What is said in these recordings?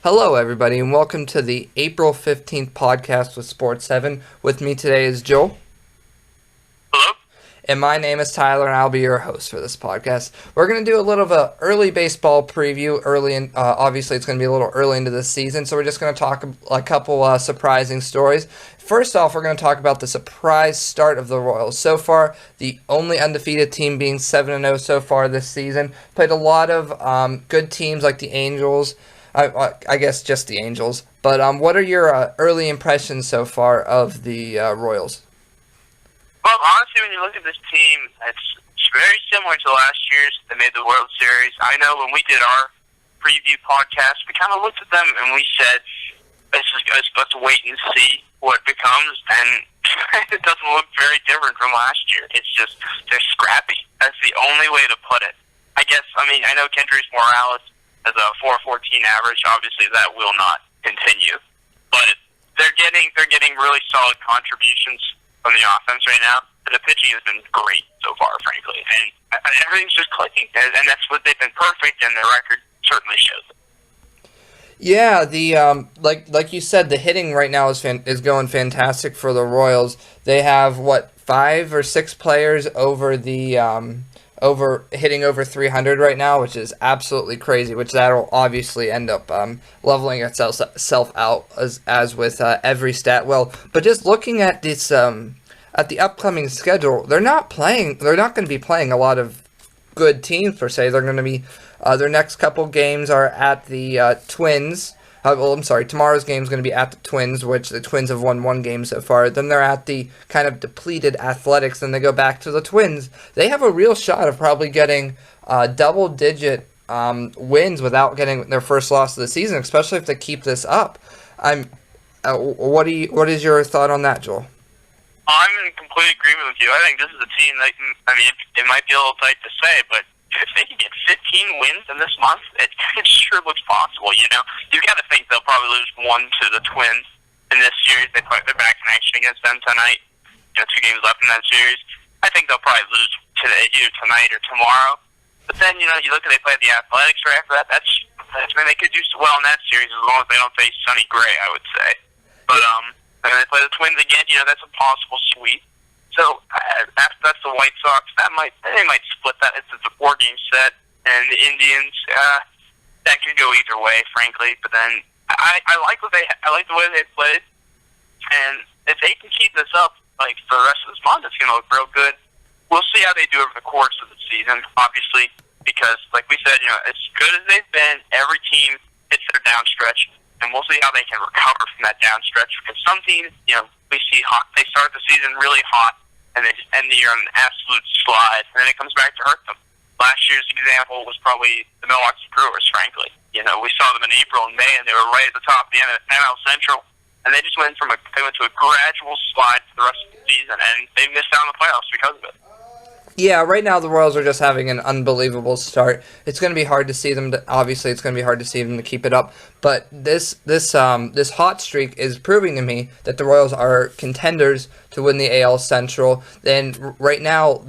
Hello, everybody, and welcome to the April 15th podcast with Sports 7. With me today is Joel. Hello? And my name is Tyler, and I'll be your host for this podcast. We're going to do a little of an early baseball preview. Obviously, it's going to be a little early into the season, so we're just going to talk a couple surprising stories. First off, we're going to talk about the surprise start of the Royals. So far, the only undefeated team being 7-0 so far this season. Played a lot of good teams like the Angels. I guess just the Angels. But what are your early impressions so far of the Royals? Well, honestly, when you look at this team, it's very similar to last year's. They made the World Series. I know when we did our preview podcast, we kind of looked at them and we said, let's wait and see what it becomes. And it doesn't look very different from last year. It's just, they're scrappy. That's the only way to put it. I know Kendrys Morales has a 4.14 average. Obviously, that will not continue. But they're getting really solid contributions from the offense right now. The pitching has been great so far, frankly, and everything's just clicking. And that's what they've been perfect, and their record certainly shows it. Yeah, the like you said, the hitting right now is going fantastic for the Royals. They have 5 or 6 players over the hitting over 300 right now, which is absolutely crazy. Which that'll obviously end up leveling itself out as with every stat. Well, but just looking at this at the upcoming schedule, they're not going to be playing a lot of good teams per se. They're going to be their next couple games are at the Twins. Tomorrow's game is going to be at the Twins, which the Twins have won 1 game so far. Then they're at the kind of depleted Athletics, then they go back to the Twins. They have a real shot of probably getting double-digit wins without getting their first loss of the season, especially if they keep this up. What is your thought on that, Joel? I'm in complete agreement with you. I think this is a team that it might be a little tight to say, but if they can get 15 wins in this month, it sure looks possible. You got to think they'll probably lose 1 to the Twins in this series. They're back in action against them tonight. 2 games left in that series. I think they'll probably lose today, either tonight or tomorrow. But then, you look at they play the Athletics right after that. They could do well in that series as long as they don't face Sonny Gray, I would say. But and they play the Twins again. That's a possible sweep. So after that's the White Sox. They might split that. It's a 4-game set, and the Indians. That could go either way, frankly. But then I like the way they played, and if they can keep this up for the rest of this month, it's going to look real good. We'll see how they do over the course of the season, obviously, because like we said, as good as they've been, every team hits their down stretch. And we'll see how they can recover from that down stretch. Because some teams, we see they start the season really hot, and they just end the year on an absolute slide, and then it comes back to hurt them. Last year's example was probably the Milwaukee Brewers, frankly. We saw them in April and May, and they were right at the top of the NL Central, and they just went to a gradual slide for the rest of the season, and they missed out on the playoffs because of it. Yeah, right now the Royals are just having an unbelievable start. It's going to be hard to see them. Obviously, it's going to be hard to see them to keep it up. But this hot streak is proving to me that the Royals are contenders to win the AL Central. And right now,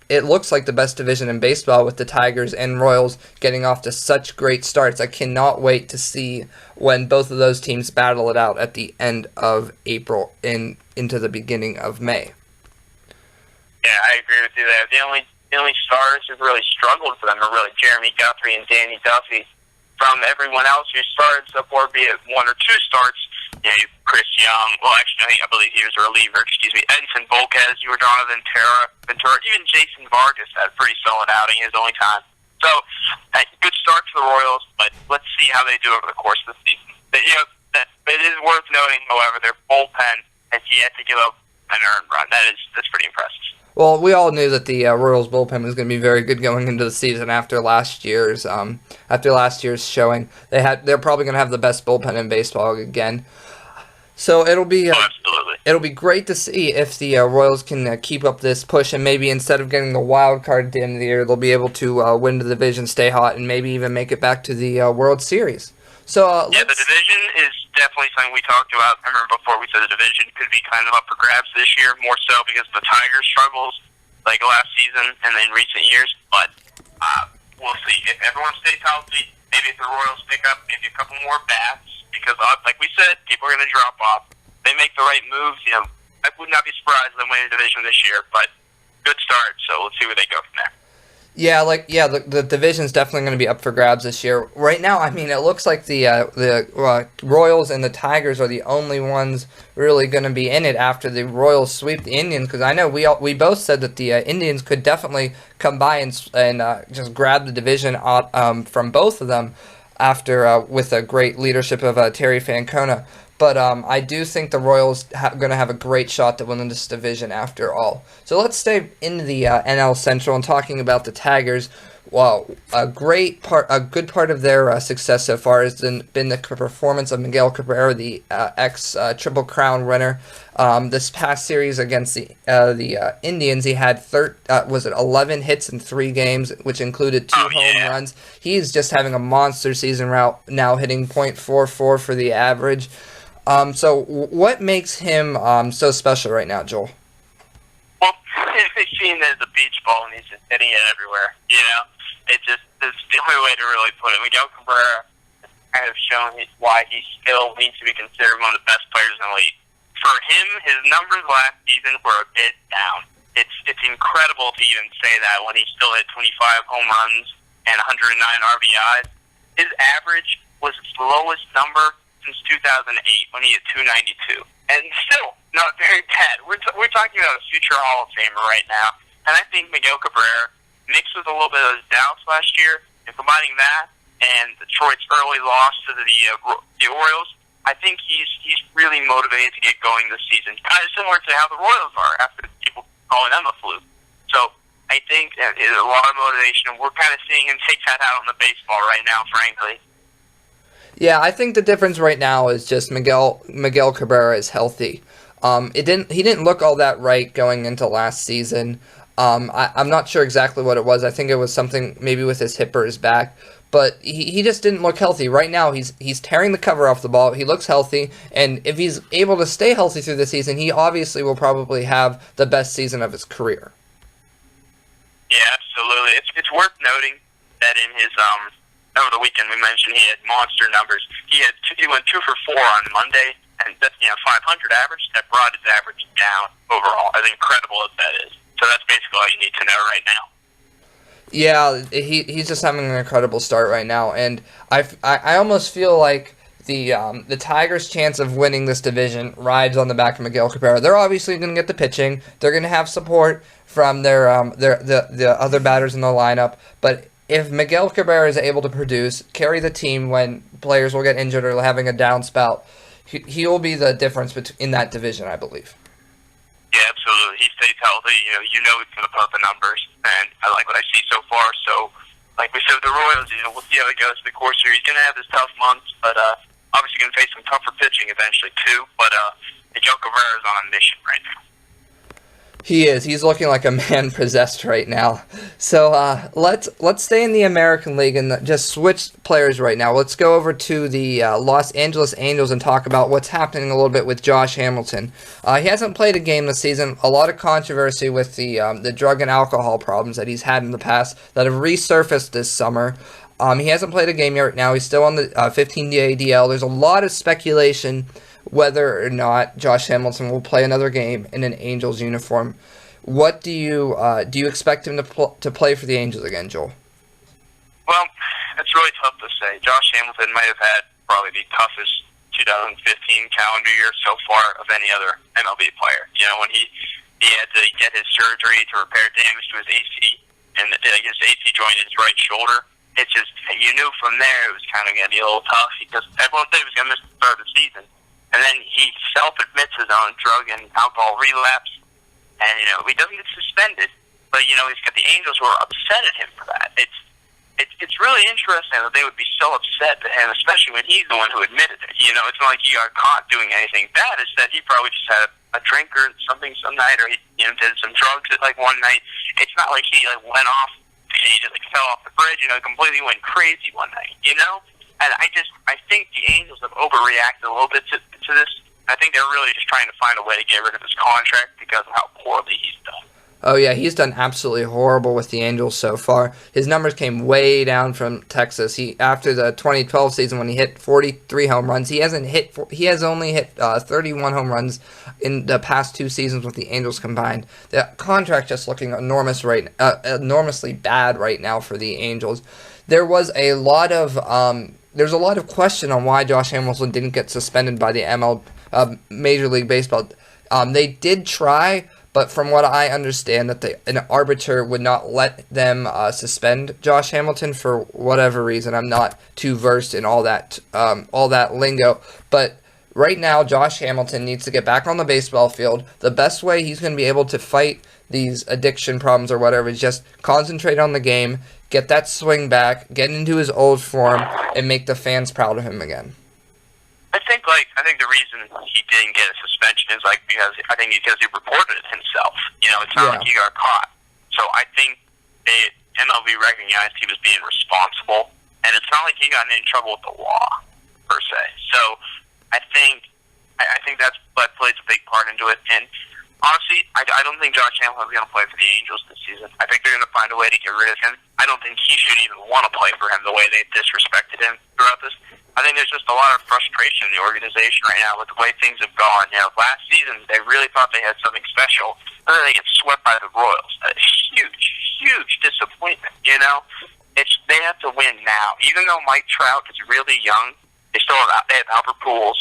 it looks like the best division in baseball with the Tigers and Royals getting off to such great starts. I cannot wait to see when both of those teams battle it out at the end of April and into the beginning of May. Yeah, I agree with you there. The only stars who've really struggled for them are really Jeremy Guthrie and Danny Duffy. From everyone else who started so far, be it 1 or 2 starts, Chris Young. Well, actually, I believe he was a reliever. Edinson Volquez, Jonathan Ventura, even Jason Vargas had a pretty solid outing his only time. So, good start to the Royals, but let's see how they do over the course of the season. But, it is worth noting, however, their bullpen has yet to give up an earned run. That's pretty impressive. Well, we all knew that the Royals bullpen was going to be very good going into the season after last year's showing. They're probably going to have the best bullpen in baseball again. So it'll be great to see if the Royals can keep up this push, and maybe instead of getting the wild card at the end of the year, they'll be able to win the division, stay hot, and maybe even make it back to the World Series. So the division is definitely something we talked about. I remember before we said the division could be kind of up for grabs this year, more so because of the Tigers' struggles last season and in recent years. But we'll see. If everyone stays healthy, maybe if the Royals pick up maybe a couple more bats, because like we said, people are going to drop off. They make the right moves. I would not be surprised if they win the division this year, but good start. So let's see where they go from there. Yeah, the division's definitely going to be up for grabs this year. Right now, I mean, it looks like the Royals and the Tigers are the only ones really going to be in it after the Royals sweep the Indians. Because I know we both said that the Indians could definitely come by and just grab the division from both of them after with a great leadership of Terry Francona. But I do think the Royals going to have a great shot to win this division after all. So let's stay in the NL Central and talking about the Tigers. Well, a good part of their success so far has been the performance of Miguel Cabrera, the ex-Triple Crown winner. This past series against the Indians, he had 11 hits in 3 games, which included 2 home runs. He's just having a monster season now, hitting .44 for the average. So what makes him so special right now, Joel? Well, he's seen as a beach ball, and he's just hitting it everywhere. It's the only way to really put it. Miguel Cabrera has kind of shown why he still needs to be considered one of the best players in the league. For him, his numbers last season were a bit down. It's incredible to even say that when he still hit 25 home runs and 109 RBIs. His average was his lowest number since 2008 when he hit 292, and still not very bad. We're talking about a future Hall of Famer right now, and I think Miguel Cabrera, mixed with a little bit of his doubts last year, and combining that and Detroit's early loss to the Orioles, I think he's really motivated to get going this season, kind of similar to how the Royals are after people calling them a fluke. So I think it's a lot of motivation, and we're kind of seeing him take that out on the baseball right now, frankly. Yeah, I think the difference right now is just Miguel Cabrera is healthy. He didn't look all that right going into last season. I'm not sure exactly what it was. I think it was something maybe with his hip or his back, but he just didn't look healthy. Right now, he's tearing the cover off the ball. He looks healthy, and if he's able to stay healthy through the season, he obviously will probably have the best season of his career. Yeah, absolutely. It's worth noting that in his over the weekend we mentioned he had monster numbers. He went 2 for 4 on Monday, and that's 500 average. That brought his average down overall. As incredible as that is. So that's basically all you need to know right now. Yeah, he's just having an incredible start right now, and I almost feel like the Tigers' chance of winning this division rides on the back of Miguel Cabrera. They're obviously going to get the pitching. They're going to have support from the other batters in the lineup, but if Miguel Cabrera is able to produce, carry the team when players will get injured or having a down spout, he will be the difference in that division, I believe. Yeah, absolutely. He stays healthy. You know he's going to put up the numbers, and I like what I see so far. So, like we said with the Royals, we'll see how it goes in the course here. He's going to have his tough months, but obviously going to face some tougher pitching eventually too. But Miguel Cabrera is on a mission right now. He is. He's looking like a man possessed right now. So let's stay in the American League and just switch players right now. Let's go over to the Los Angeles Angels and talk about what's happening a little bit with Josh Hamilton. He hasn't played a game this season. A lot of controversy with the drug and alcohol problems that he's had in the past that have resurfaced this summer. He hasn't played a game yet right now. He's still on the 15-day DL. There's a lot of speculation whether or not Josh Hamilton will play another game in an Angels uniform. What do you expect him to play for the Angels again, Joel? Well, it's really tough to say. Josh Hamilton might have had probably the toughest 2015 calendar year so far of any other MLB player. When he had to get his surgery to repair damage to his AC and his AC joint in his right shoulder. It's just, you knew from there it was kind of going to be a little tough because everyone said he was going to miss the start of the season. And then he self-admits his own drug and alcohol relapse, and, he doesn't get suspended, but, he's got the Angels who are upset at him for that. It's really interesting that they would be so upset at him, especially when he's the one who admitted it. It's not like he got caught doing anything bad. It's that he probably just had a drink or something some night, or he did some drugs at, one night. It's not like he, went off and he just, fell off the bridge, completely went crazy one night, And I think the Angels have overreacted a little bit to this. I think they're really just trying to find a way to get rid of his contract because of how poorly he's done. Oh, yeah, he's done absolutely horrible with the Angels so far. His numbers came way down from Texas. After the 2012 season when he hit 43 home runs, he has only hit 31 home runs in the past 2 seasons with the Angels combined. The contract just looking enormously bad right now for the Angels. There's a lot of question on why Josh Hamilton didn't get suspended by the Major League Baseball. They did try, but from what I understand, that an arbiter would not let them suspend Josh Hamilton for whatever reason. I'm not too versed in all that lingo, but right now Josh Hamilton needs to get back on the baseball field. The best way he's going to be able to fight these addiction problems or whatever is just concentrate on the game, get that swing back, get into his old form, and make the fans proud of him again. I think the reason he didn't get a suspension is because he reported it himself. It's not like he got caught. So I think MLB recognized he was being responsible, and it's not like he got in any trouble with the law per se. So I think that plays a big part into it. And honestly, I don't think Josh Hamilton is going to play for the Angels this season. I think they're going to find a way to get rid of him. I don't think he should even want to play for him the way they disrespected him throughout this. I think there's just a lot of frustration in the organization right now with the way things have gone. Last season they really thought they had something special, and then they get swept by the Royals. A huge disappointment. They have to win now. Even though Mike Trout is really young, they have Albert Pujols.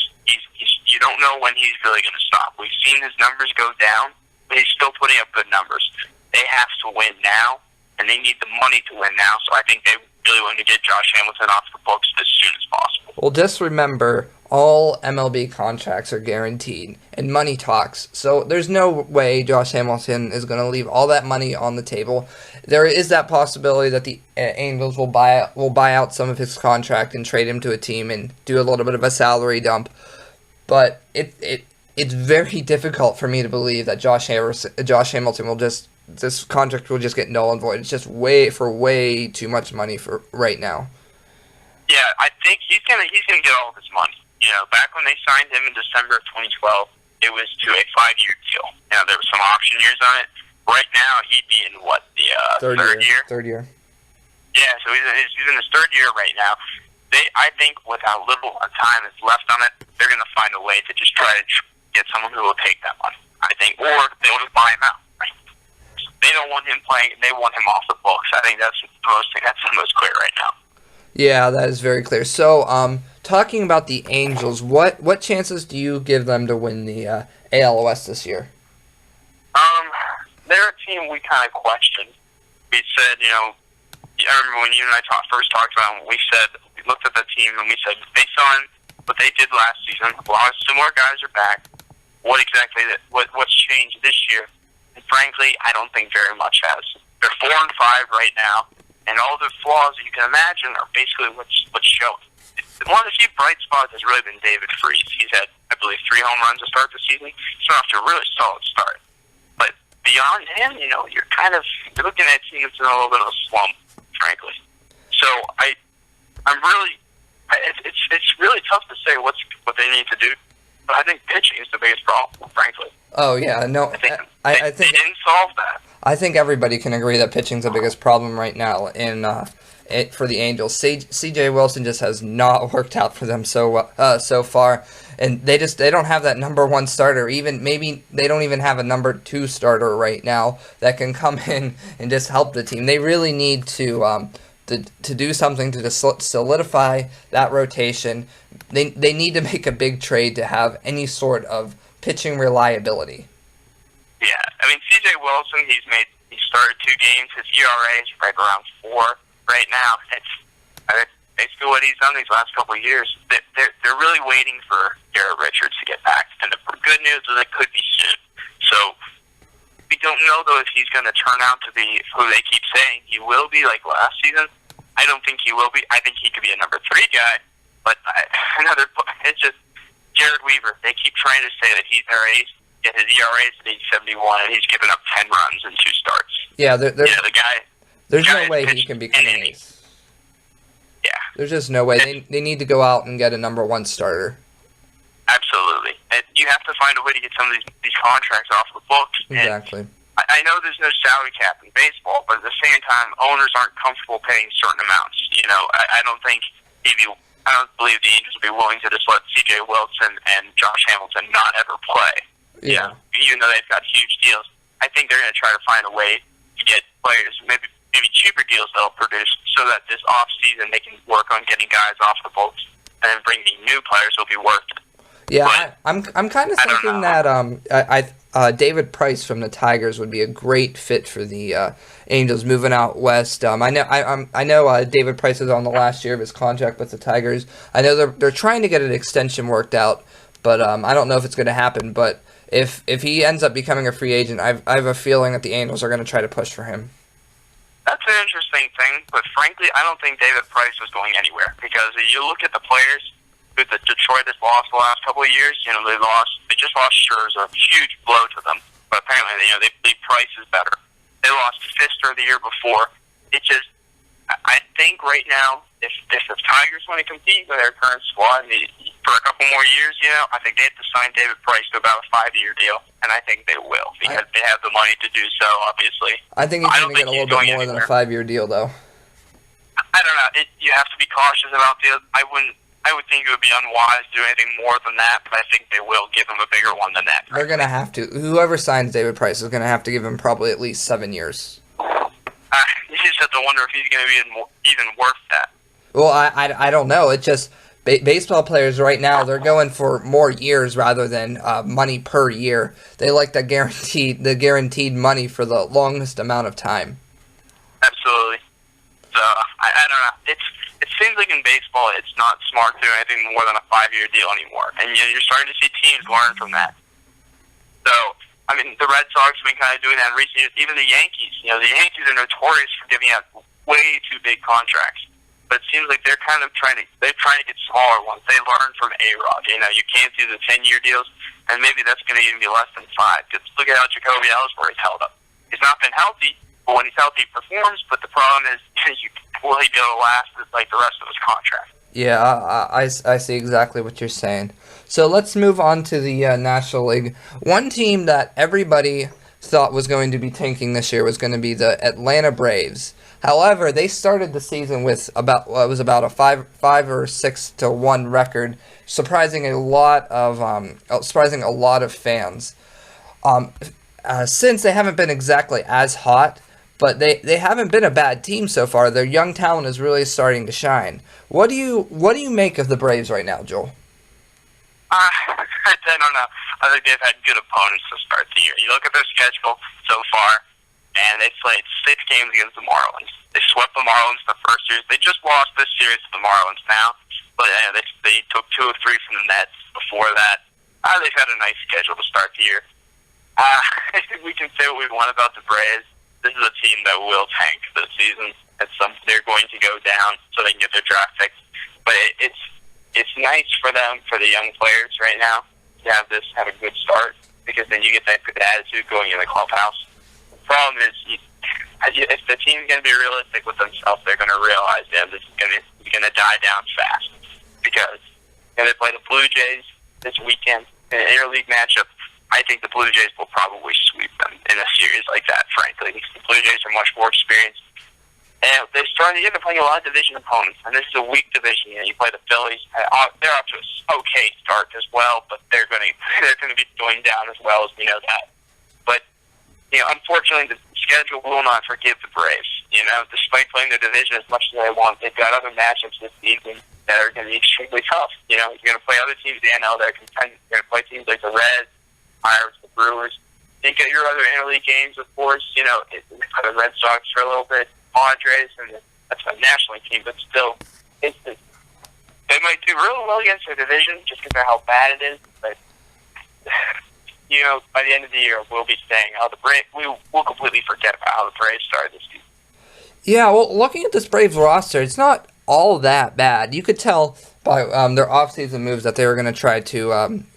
You don't know when he's really going to stop. We've seen his numbers go down, but he's still putting up good numbers. They have to win now, and they need the money to win now. So I think they really want to get Josh Hamilton off the books as soon as possible. Well, just remember, all MLB contracts are guaranteed, and money talks. So there's no way Josh Hamilton is going to leave all that money on the table. There is that possibility that the Angels will buy out some of his contract and trade him to a team and do a little bit of a salary dump. But it's very difficult for me to believe that Josh Hamilton will just. This contract will just get null and void. It's just way too much money for right now. Yeah, I think he's gonna get all of his money. Back when they signed him in December of 2012, it was to a 5-year deal. There were some option years on it. Right now, he'd be in the third year. Third year. Yeah, so he's in his 3rd year right now. I think with how little time is left on it, they're gonna find a way to just try to get someone who will take that money. I think, or they'll just buy him out. They don't want him playing. They want him off the books. I think that's the most clear right now. Yeah, that is very clear. So, talking about the Angels, what chances do you give them to win the ALOS this year? They're a team we kind of questioned. We said, I remember when you and I first talked about them, we looked at the team and we said, based on what they did last season, a lot of similar guys are back. What's changed this year? And frankly, I don't think very much has. They're 4-5 right now, and all the flaws that you can imagine are basically what's showing. One of the few bright spots has really been David Freese. He's had, I believe, 3 home runs to start the season. He's off to a really solid start. But beyond him, you're looking at teams in a little bit of a slump, frankly. So it's really tough to say what they need to do. But I think pitching is the biggest problem, frankly. Oh yeah, no, I think they didn't solve that. I think everybody can agree that pitching's the biggest problem right now for the Angels. C.J. Wilson just has not worked out for them so far, and they don't have that number 1 starter. Maybe they don't even have a number 2 starter right now that can come in and just help the team. They really need to do something to solidify that rotation. They need to make a big trade to have any sort of pitching reliability. Yeah, C.J. Wilson, he started 2 games. His ERA is right around 4 right now. It's basically what he's done these last couple of years. They're really waiting for Garrett Richards to get back, and the good news is it could be soon. So we don't know though if he's going to turn out to be who they keep saying he will be, like last season. I don't think he will be. I think he could be a number 3 guy, but it's just Jared Weaver. They keep trying to say that he's their ace. Yet his ERA is at 8.71, and he's given up 10 runs in 2 starts. Yeah, the guy. There's no way he can become an ace. Yeah, there's just no way. They need to go out and get a number 1 starter. Absolutely, and you have to find a way to get some of these contracts off the books. Exactly. I know there's no salary cap in baseball, but at the same time, owners aren't comfortable paying certain amounts. I don't think I don't believe the Angels will be willing to just let C.J. Wilson and Josh Hamilton not ever play. Yeah. Even though they've got huge deals, I think they're going to try to find a way to get players, maybe cheaper deals that'll produce, so that this off season they can work on getting guys off the books and then bringing new players will be worth it. Yeah, I'm kind of thinking that David Price from the Tigers would be a great fit for the Angels moving out west. I know David Price is on the last year of his contract with the Tigers. I know they're trying to get an extension worked out, but I don't know if it's going to happen. But if he ends up becoming a free agent, I have a feeling that the Angels are going to try to push for him. That's an interesting thing, but frankly, I don't think David Price is going anywhere, because if you look at the players who the Detroit has lost the last couple of years, they just lost Scherzer, a huge blow to them, but apparently, they believe Price is better. They lost Fister the year before. I think right now, if the Tigers want to compete with their current squad for a couple more years, I think they have to sign David Price to about a 5-year deal, and I think they will, because they have the money to do so, obviously. I think he's going to get a little bit more than a 5-year deal, though. I don't know. You have to be cautious about the. I would think it would be unwise to do anything more than that, but I think they will give him a bigger one than that. They're going to have to. Whoever signs David Price is going to have to give him probably at least 7 years. You just have to wonder if he's going to be even worth that. Well, I don't know. It's just baseball players right now, they're going for more years rather than money per year. They like the guaranteed money for the longest amount of time. Absolutely. So, I don't know. It seems like in baseball, it's not smart to do anything more than a 5-year deal anymore. And you're starting to see teams learn from that. So, the Red Sox have been kind of doing that in recent years. Even the Yankees. The Yankees are notorious for giving out way too big contracts. But it seems like they're trying to get smaller ones. They learned from A-Rod. You can't do the 10-year deals, and maybe that's going to even be less than 5. Just look at how Jacoby Ellsbury's held up. He's not been healthy, but when he's healthy, he performs. But the problem is, will he be able to last like the rest of his contract? Yeah, I see exactly what you're saying. So let's move on to the National League. One team that everybody thought was going to be tanking this year was going to be the Atlanta Braves. However, they started the season with about a 5 or 6-1 record, surprising a lot of fans. Since they haven't been exactly as hot, but they haven't been a bad team so far. Their young talent is really starting to shine. What do you make of the Braves right now, Joel? I don't know. I think they've had good opponents to start the year. You look at their schedule so far, and they played 6 games against the Marlins. They swept the Marlins the first series. They just lost this series to the Marlins now, but they took 2 of 3 from the Mets before that. They've had a nice schedule to start the year. I think we can say what we want about the Braves. This is a team that will tank this season. They're going to go down so they can get their draft picks. But it's nice for them, for the young players right now, to have a good start, because then you get that good attitude going in the clubhouse. The problem is, if the team's going to be realistic with themselves, they're going to realize this is going to die down fast, because they play the Blue Jays this weekend in an interleague matchup. I think the Blue Jays will probably sweep them in a series like that, frankly. The Blue Jays are much more experienced. And they're playing a lot of division opponents, and this is a weak division. You play the Phillies. They're off to an okay start as well, but they're going to be going down as well, as we know that. But unfortunately, the schedule will not forgive the Braves. Despite playing their division as much as they want, they've got other matchups this season that are going to be extremely tough. You're going to play other teams in the NL that are contending. You're going to play teams like the Reds, Pirates, the Brewers. You get your other interleague games, of course. The Red Sox for a little bit, Padres, and that's a National League team, but still, they might do really well against their division just because of how bad it is. But by the end of the year, we'll be saying how the Braves. We'll completely forget about how the Braves started this season. Yeah, well, looking at this Braves roster, it's not all that bad. You could tell by their offseason moves that they were going to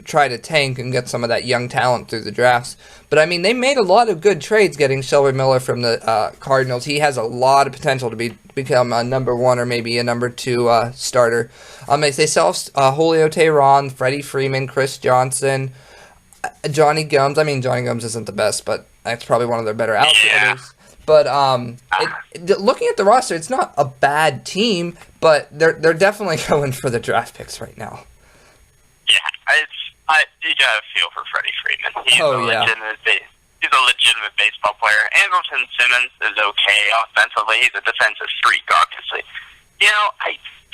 try to tank and get some of that young talent through the drafts. But they made a lot of good trades getting Shelby Miller from the Cardinals. He has a lot of potential to become a number 1 or maybe a number 2 starter. They sell Julio Teheran, Freddie Freeman, Chris Johnson. Johnny Gomes. I mean, Johnny Gomes isn't the best, but that's probably one of their better outfielders. Yeah. But looking at the roster, it's not a bad team, but they're definitely going for the draft picks right now. Yeah, you gotta feel for Freddie Freeman. He's a legitimate baseball player. Andrelton Simmons is okay offensively. He's a defensive freak, obviously.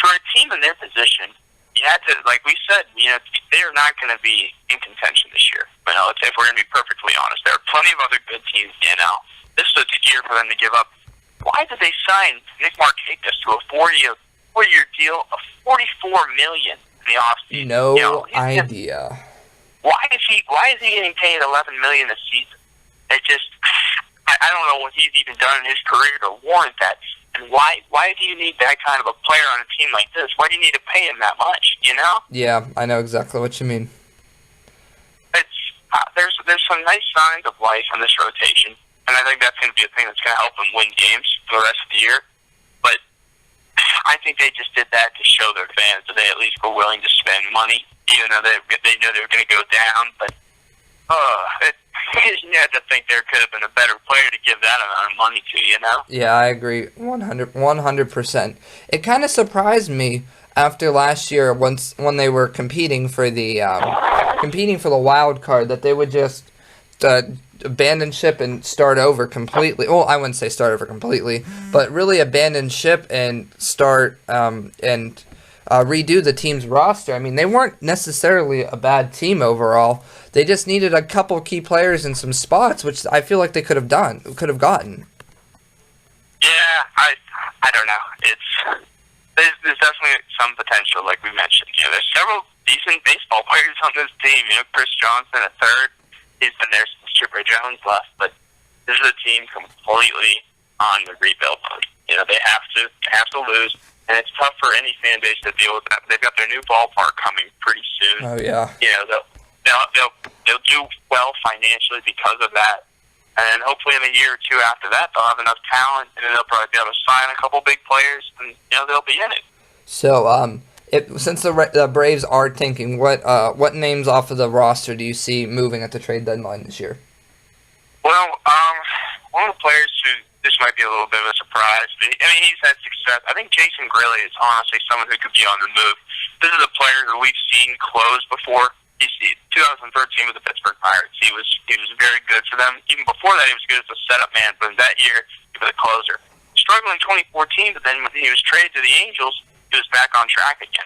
For a team in their position, you had to, like we said, they're not going to be in contention this year. If we're going to be perfectly honest, there are plenty of other good teams in the NL. This is a year for them to give up. Why did they sign Nick Markakis to a four-year deal of $44 million in the offseason? No idea. Why is he getting paid $11 million a season? It just, I don't know what he's even done in his career to warrant that. And why do you need that kind of a player on a team like this? Why do you need to pay him that much? Yeah, I know exactly what you mean. It's there's some nice signs of life in this rotation, and I think that's going to be a thing that's going to help them win games for the rest of the year. But I think they just did that to show their fans that they at least were willing to spend money, even though they know they were going to go down. But you had to think there could have been a better player to give that amount of money to, Yeah, I agree 100%. It kind of surprised me after last year when they were competing for the wild card that they would just abandon ship and start over completely. Well, I wouldn't say start over completely, but really abandon ship and start redo the team's roster. I mean, they weren't necessarily a bad team overall. They just needed a couple key players in some spots, which I feel like they could have gotten. Yeah, I don't know. There's definitely some potential, like we mentioned. There's several decent baseball players on this team. Chris Johnson at third. He's been there since Chipper Jones left, but this is a team completely on the rebuild mode. They have to lose. And it's tough for any fan base to deal with that. They've got their new ballpark coming pretty soon. Oh yeah. They'll do well financially because of that. And hopefully in a year or two after that, they'll have enough talent, and then they'll probably be able to sign a couple big players, and they'll be in it. So, since the Braves are tanking, what names off of the roster do you see moving at the trade deadline this year? Well, one of the players who this might be a little bit of a surprise, but he's had success. I think Jason Grilli is honestly someone who could be on the move. This is a player who we've seen close before. He's 2013 with the Pittsburgh Pirates. He was very good for them. Even before that, he was good as a setup man, but that year, he was a closer. Struggled in 2014, but then when he was traded to the Angels, he was back on track again.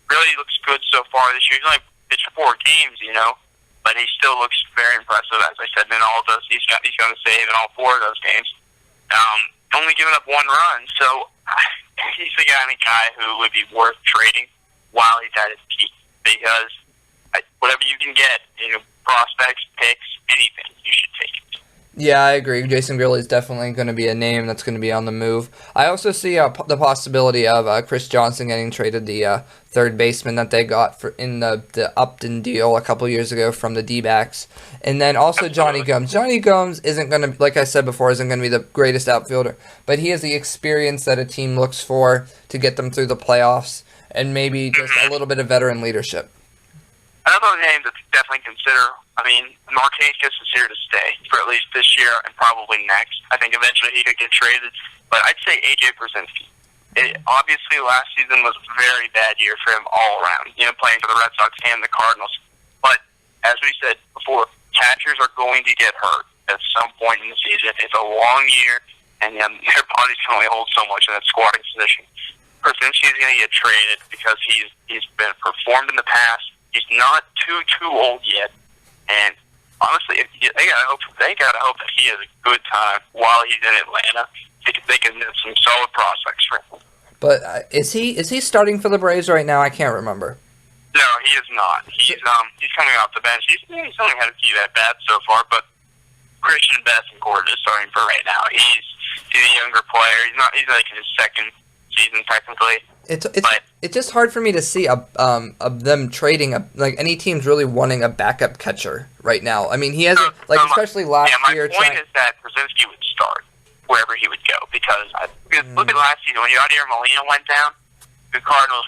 Really looks good so far this year. He's only pitched 4 games, but he still looks very impressive. As I said, in all of those, he's going to save in all 4 of those games. Only giving up 1 run, so he's the kind of guy who would be worth trading while he's at his peak, because whatever you can get, prospects, picks, anything, you should take it. Yeah, I agree. Jason Grilli is definitely going to be a name that's going to be on the move. I also see the possibility of Chris Johnson getting traded, the third baseman that they got in the Upton deal a couple years ago from the D-backs. And then also Johnny Gomes. Johnny Gomes isn't going to, like I said before, isn't going to be the greatest outfielder, but he has the experience that a team looks for to get them through the playoffs and maybe just a little bit of veteran leadership. Another name to definitely consider, Markakis is here to stay for at least this year and probably next. I think eventually he could get traded, but I'd say A.J. Pierzynski. Obviously, last season was a very bad year for him all around, playing for the Red Sox and the Cardinals. But as we said before, catchers are going to get hurt at some point in the season. It's a long year, and their bodies can only hold so much in that squatting position. Pierzynski is going to get traded because he's been performed in the past. He's not too old yet, and honestly, they gotta hope that he has a good time while he's in Atlanta. They can get some solid prospects for him. But is he starting for the Braves right now? I can't remember. No, he is not. He's coming off the bench. He's only had a few at bats so far, but Christian Betancourt is starting for right now. He's a younger player. He's like in his second season technically. It's just hard for me to see them trading any teams really wanting a backup catcher right now. He hasn't especially last year. My point is that Pierzynski would start wherever he would go because look at last season when Yadier Molina went down, the Cardinals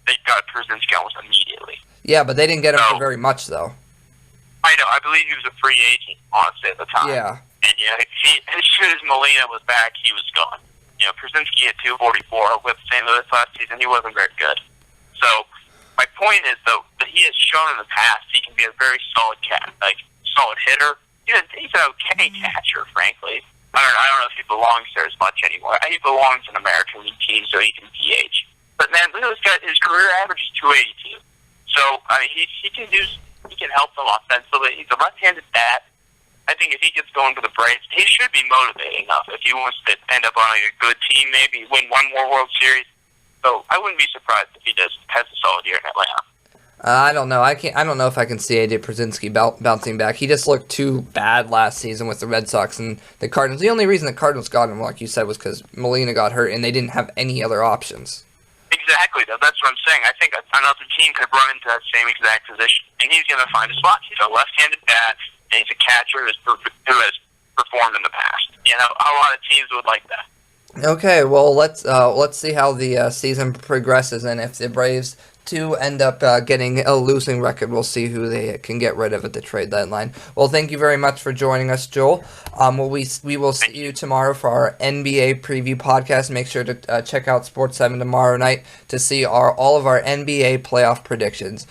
they got Pierzynski almost immediately. Yeah, but they didn't get him for very much though. I I know. I believe he was a free agent, honestly, at the time. Yeah. And as soon as Molina was back, he was gone. Przinsky hit 244 with St. Louis last season. He wasn't very good. So my point is, though, that he has shown in the past he can be a very solid solid hitter. He's an okay catcher, frankly. I don't know if he belongs there as much anymore. He belongs in an American League team, so he can DH. But man, look at this guy. His career average is 282. So I mean, he can help them offensively. He's a left-handed bat. I think if he gets going for the Braves, he should be motivating enough if he wants to end up on a good team, maybe win one more World Series. So I wouldn't be surprised if he has a solid year in Atlanta. I don't know. I don't know if I can see AJ Przinsky bouncing back. He just looked too bad last season with the Red Sox and the Cardinals. The only reason the Cardinals got him, like you said, was because Molina got hurt and they didn't have any other options. Exactly, though. That's what I'm saying. I think another team could run into that same exact position, and he's going to find a spot. He's a left-handed bat, and he's a catcher who has performed in the past. A lot of teams would like that. Okay, well let's see how the season progresses, and if the Braves do end up getting a losing record, we'll see who they can get rid of at the trade deadline. Well, thank you very much for joining us, Joel. We will see you tomorrow for our NBA preview podcast. Make sure to check out Sports 7 tomorrow night to see all of our NBA playoff predictions.